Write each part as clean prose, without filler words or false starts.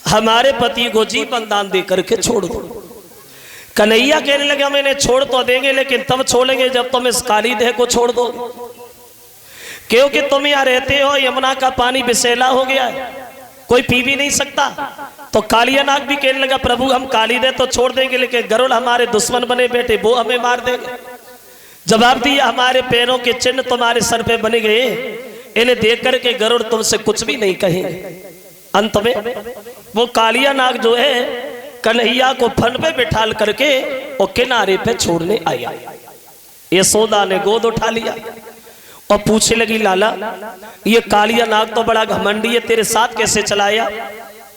हमारे पति को जीवन दान दे करके छोड़ दो। कन्हैया कहने लगा मैंने छोड़ तो देंगे लेकिन तब छोड़ेंगे जब तुम इस काली देह को छोड़ दो, क्योंकि तुम यहाँ रहते हो, यमुना का पानी विषैला हो गया है, कोई पी भी नहीं सकता। तो कालियानाग भी कहने लगा प्रभु हम काली देह तो छोड़ देंगे लेकिन गरुड़ हमारे दुश्मन बने बैठे, वो हमें मार देंगे। जवाब दिया हमारे पैरों के चिन्ह तुम्हारे सर पे बने गए, इन्हें देख करके गरुड़ तुमसे कुछ भी नहीं कहेंगे। अंत में वो कालियानाग जो है कन्हैया को फन पे बिठाल करके और किनारे पे छोड़ने आया। यशोदा ने गोद उठा लिया और पूछने लगी लाला ये कालियानाग तो बड़ा घमंडी है, तेरे साथ कैसे चलाया?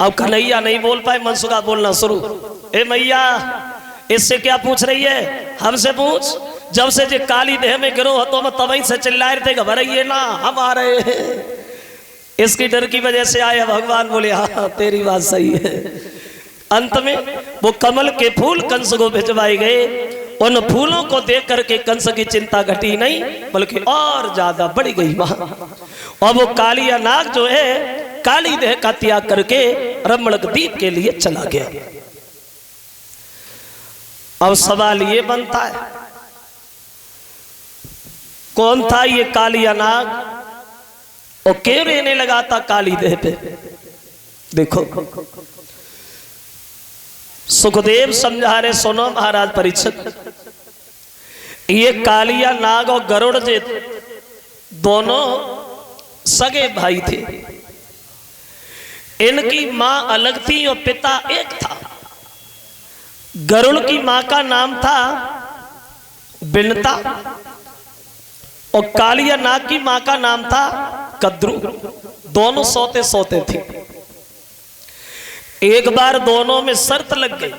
अब कन्हैया नहीं बोल पाए, मनसुखा बोलना शुरू, ए मैया इससे क्या पूछ रही है, हमसे पूछ। जब से जे काली देह में गिरो हो तो हम तभी से चिल्लाए थे घबराइए ना हम आ रहे हैं, इसकी डर की वजह से आया। भगवान बोले हाँ तेरी बात सही है। अंत में वो कमल के फूल कंस को भिजवाए गए। उन फूलों को देख करके कंस की चिंता घटी नहीं बल्कि और ज्यादा बढ़ गई वहां। और वो कालियानाग जो है काली देह का त्याग करके रमणक द्वीप के लिए चला गया। अब सवाल ये बनता है कौन था ये कालियानाग और क्यों रहने लगा था काली देह पे? देखो सुखदेव समझा रहे, सुनो महाराज परीक्षित, ये कालियानाग और गरुड़ जे दोनों सगे भाई थे। इनकी मां अलग थी और पिता एक था। गरुड़ की मां का नाम था बिनता और कालियानाग की मां का नाम था कद्रू। दोनों सोते सोते थे। एक बार दोनों में शर्त लग गई।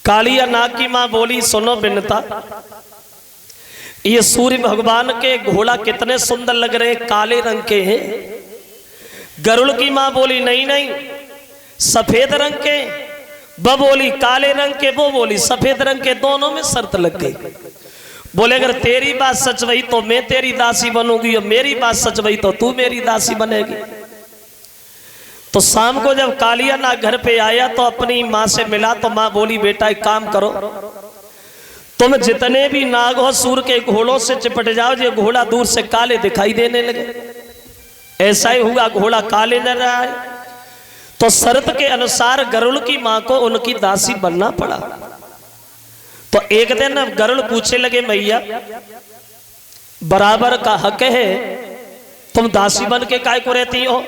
कालियानाग की मां बोली सुनो बिनता, ये सूर्य भगवान के घोड़ा कितने सुंदर लग रहे हैं, काले रंग के हैं। गरुड़ की मां बोली नहीं नहीं सफेद रंग के। वो बोली काले रंग के, वो बोली सफेद रंग के। दोनों में शर्त लग गई। बोले अगर तेरी बात सच वही तो मैं तेरी दासी बनूंगी और मेरी बात सच वही तो तू मेरी दासी बनेगी। तो शाम को जब कालियानाग घर पे आया तो अपनी माँ से मिला तो माँ बोली बेटा एक काम करो, तुम जितने भी नाग हो सूर के घोड़ों से चिपट जाओ, ये घोड़ा दूर से काले दिखाई देने लगे। ऐसा ही हुआ, घोड़ा काले न रहा है। तो शर्त के अनुसार गरुड़ की माँ को उनकी दासी बनना पड़ा। तो एक दिन गरुड़ पूछने लगे मैया बराबर का हक है, तुम दासी बन के काय को रहती हो?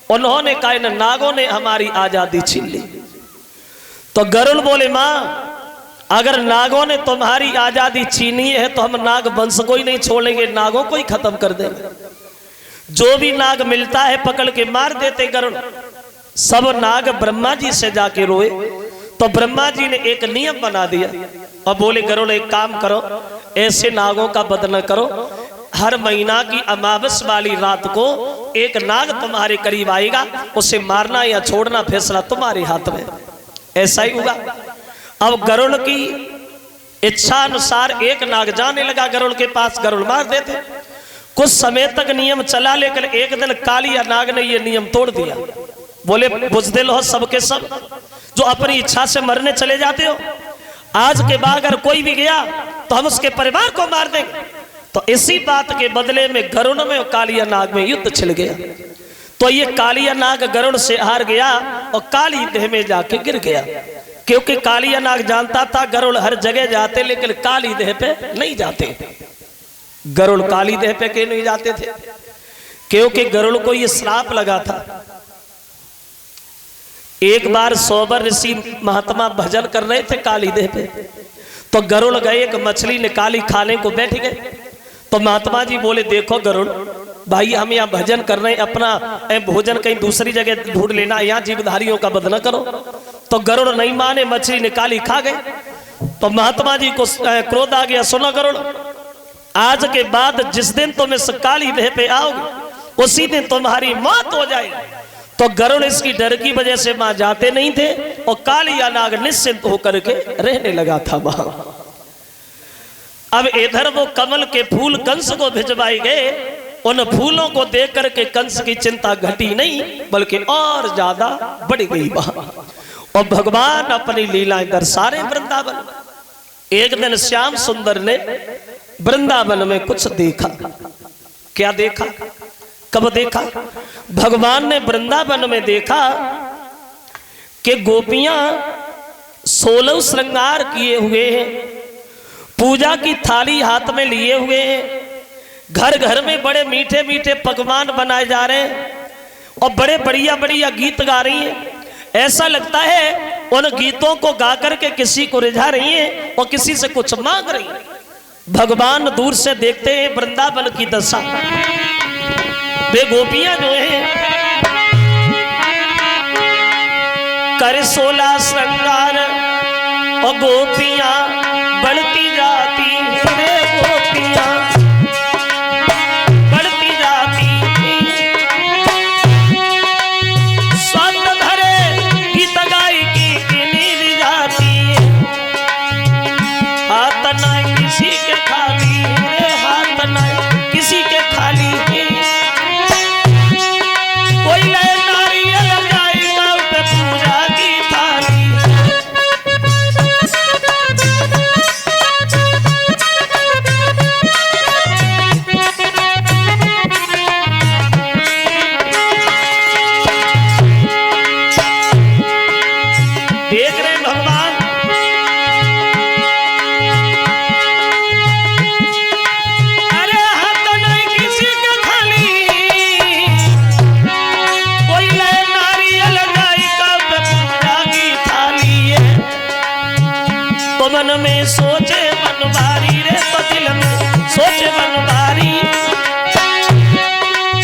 उन्होंने कहा न नागों ने हमारी आजादी छीन ली। तो गरुड़ बोले मां अगर नागों ने तुम्हारी आजादी छीनी है तो हम नाग वंश को ही नहीं छोड़ेंगे, नागों को ही खत्म कर देंगे। जो भी नाग मिलता है पकड़ के मार देते गरुड़। सब नाग ब्रह्मा जी से जाके रोए तो ब्रह्मा जी ने एक नियम बना दिया और बोले गरुड़ एक काम करो, ऐसे नागों का वध न करो। हर महीना की अमावस वाली रात को एक नाग तुम्हारे करीब आएगा, उसे मारना या छोड़ना फैसला तुम्हारे हाथ में। ऐसा ही हुआ। अब गरुड़ की इच्छा अनुसार एक नाग जाने लगा गरुड़ के पास, गरुड़ मार देते। कुछ समय तक नियम चला लेकिन एक दिन कालियानाग ने यह नियम तोड़ दिया। बोले बुजदिल हो सबके सब जो अपनी इच्छा से मरने चले जाते हो, आज के बाद अगर कोई भी गया तो हम उसके परिवार को मार देंगे। तो इसी बात के बदले में गरुड़ में और कालियानाग में युद्ध छिड़ गया। तो ये कालियानाग गरुड़ से हार गया और काली देह में जाके गिर गया, क्योंकि कालियानाग जानता था गरुड़ हर जगह जाते लेकिन काली देह पे नहीं जाते। गरुड़ काली देह पे क्यों नहीं जाते थे? क्योंकि गरुड़ को ये श्राप लगा था। एक बार सोबर ऋषि महात्मा भजन कर रहे थे काली देह पे, तो गरुड़ गए एक मछली निकाली खाने को बैठ गए। तो महात्मा जी बोले देखो गरुड़ भाई हम यहाँ भजन कर रहे हैं, अपना भोजन कहीं दूसरी जगह ढूंढ लेना, यहाँ जीवधारियों का वध न करो। तो गरुड़ नहीं माने, मछली निकाली खा गए। तो महात्मा जी को क्रोध आ गया, सुनो गरुड़ आज के बाद जिस दिन तुम इस काली देह पे आओगे उसी दिन तुम्हारी मौत हो जाएगी। तो गरुड़ इसकी डर की वजह से वहां जाते नहीं थे और कालियानाग निश्चिंत होकर के रहने लगा था वहां। अब इधर वो कमल के फूल कंस को भिजवाए गए उन फूलों को देख करके कंस की चिंता घटी नहीं बल्कि और ज्यादा बढ़ गई वहां। और भगवान अपनी लीलाएं दर्शा रहे वृंदावन। एक दिन श्याम सुंदर ने वृंदावन में कुछ देखा। क्या देखा? कब देखा? भगवान ने वृंदावन में देखा कि गोपियां 16 श्रृंगार किए हुए हैं, पूजा की थाली हाथ में लिए हुए हैं, घर घर में बड़े मीठे मीठे पकवान बनाए जा रहे हैं और बड़े बढ़िया बढ़िया गीत गा रही हैं। ऐसा लगता है उन गीतों को गा करके किसी को रिझा रही हैं और किसी से कुछ मांग रही हैं। भगवान दूर से देखते हैं वृंदावन की दशा। वे गोपियां जो हैं कर 16 श्रृंगार और गोपियां बढ़ती जाती हैं, गोपियां बढ़ती जाती हैं, स्वाद भरे गीत गाई की नींद जाती है। हाथ ना किसी के खाली है, हाथ ना किसी के खाली है, कोई नए नारियल जाएगा पे पूजा की थाली। देख रहे हैं भगवान, अरे हाथ नहीं किसी के खाली, कोई नए नारियल जाएगा पे पूजा की थाली है। तो मन में सोचे बनवारी रे, तो दिल में सोचे बनवारी,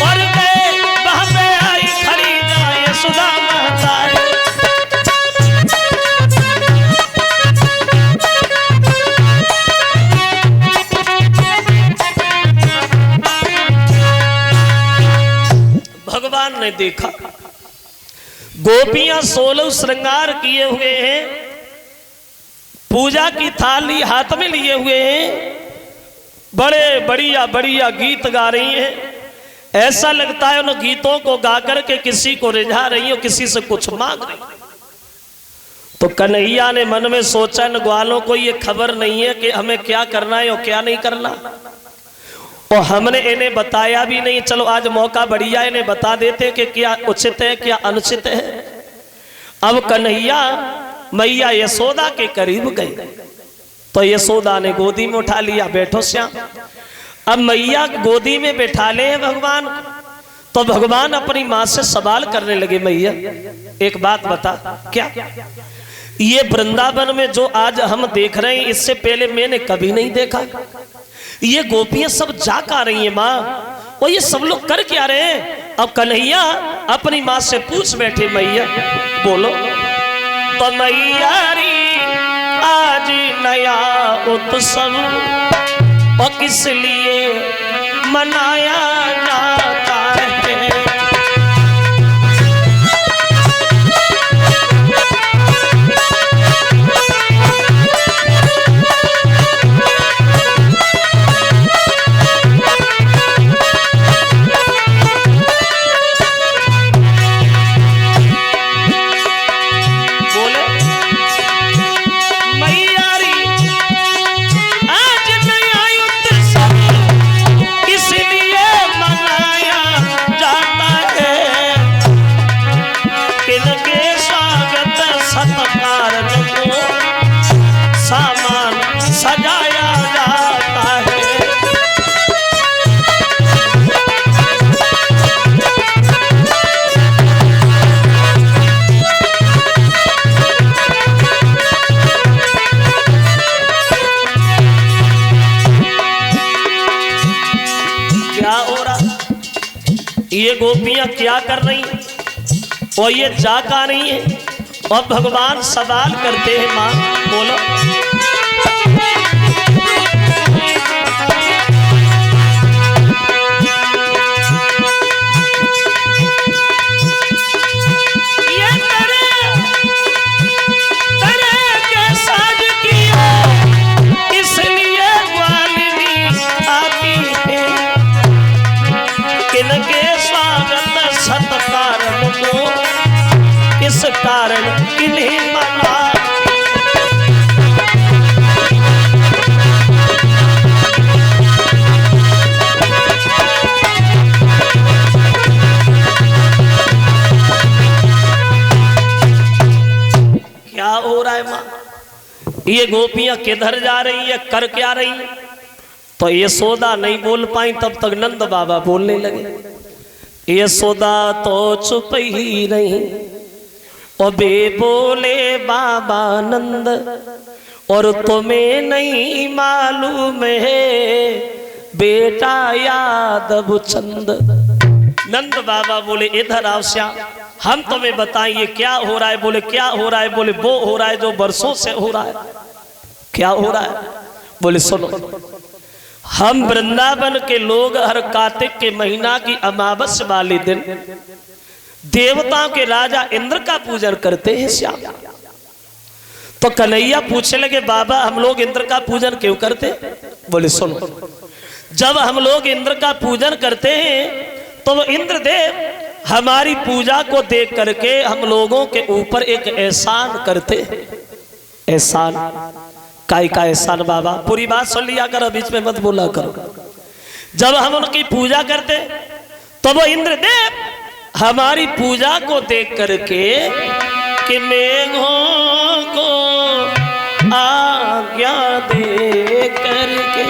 और गए वहां पे आई खड़ी जाए सुधा महतारी। भगवान ने देखा गोपियां 16 श्रृंगार किए हुए हैं, पूजा की थाली हाथ में लिए हुए हैं, बड़े बढ़िया बढ़िया गीत गा रही हैं। ऐसा लगता है उन गीतों को गा करके किसी को रिझा रही हो, किसी से कुछ मांग रही। तो कन्हैया ने मन में सोचा, इन ग्वालों को ये खबर नहीं है कि हमें क्या करना है और क्या नहीं करना, और हमने इन्हें बताया भी नहीं। चलो आज मौका बढ़िया इन्हें बता देते कि क्या उचित है क्या अनुचित है। अब कन्हैया मैया यशोदा के करीब गए तो यशोदा ने गोदी में उठा लिया, बैठो श्याम। अब मैया गोदी में बैठा ले भगवान, तो भगवान अपनी माँ से सवाल करने लगे, मैया एक बात बता, क्या ये वृंदावन में जो आज हम देख रहे हैं इससे पहले मैंने कभी नहीं देखा। ये गोपियां सब जा का रही हैं माँ, और ये सब लोग कर क्या रहे हैं। अब कन्हैया अपनी माँ से पूछ बैठे, मैया बोलो। तो मैया री आज नया उत्सव और किस लिए मनाया जाता है। ये गोपियां क्या कर रही और ये जा का रही है। और भगवान सवाल करते हैं, मां बोलो। कारण इन्हीं मना। क्या हो रहा है माँ? ये गोपियां किधर जा रही है, कर क्या रही है? तो यशोदा नहीं बोल पाई, तब तक नंद बाबा बोलने लगे। यशोदा तो चुप ही नहीं, और बे बोले बाबा नंद, और तुम्हें नहीं मालूम है बेटा यादव चंद। नंद बाबा बोले इधर आओ श्याम, हम तुम्हें बताएं ये क्या हो रहा है। बोले क्या हो रहा है? बोले वो हो रहा है जो वर्षों से हो रहा है। क्या हो रहा है? बोले सुनो, हम वृंदावन के लोग हर कार्तिक के महीना की अमावस वाले दिन देवताओं के राजा इंद्र का पूजन करते हैं श्याम। तो कन्हैया पूछने लगे बाबा हम लोग इंद्र का पूजन क्यों करते? बोले सुनो, जब हम लोग इंद्र का पूजन करते हैं तो वो इंद्रदेव हमारी पूजा को देख करके हम लोगों के ऊपर एक एहसान करते हैं। एहसान काय का एहसान बाबा? पूरी बात सुन लिया करो, बीच में मत बोला करो। जब हम उनकी पूजा करते तो वो इंद्रदेव हमारी पूजा को देख करके कि मेघों को आज्ञा दे करके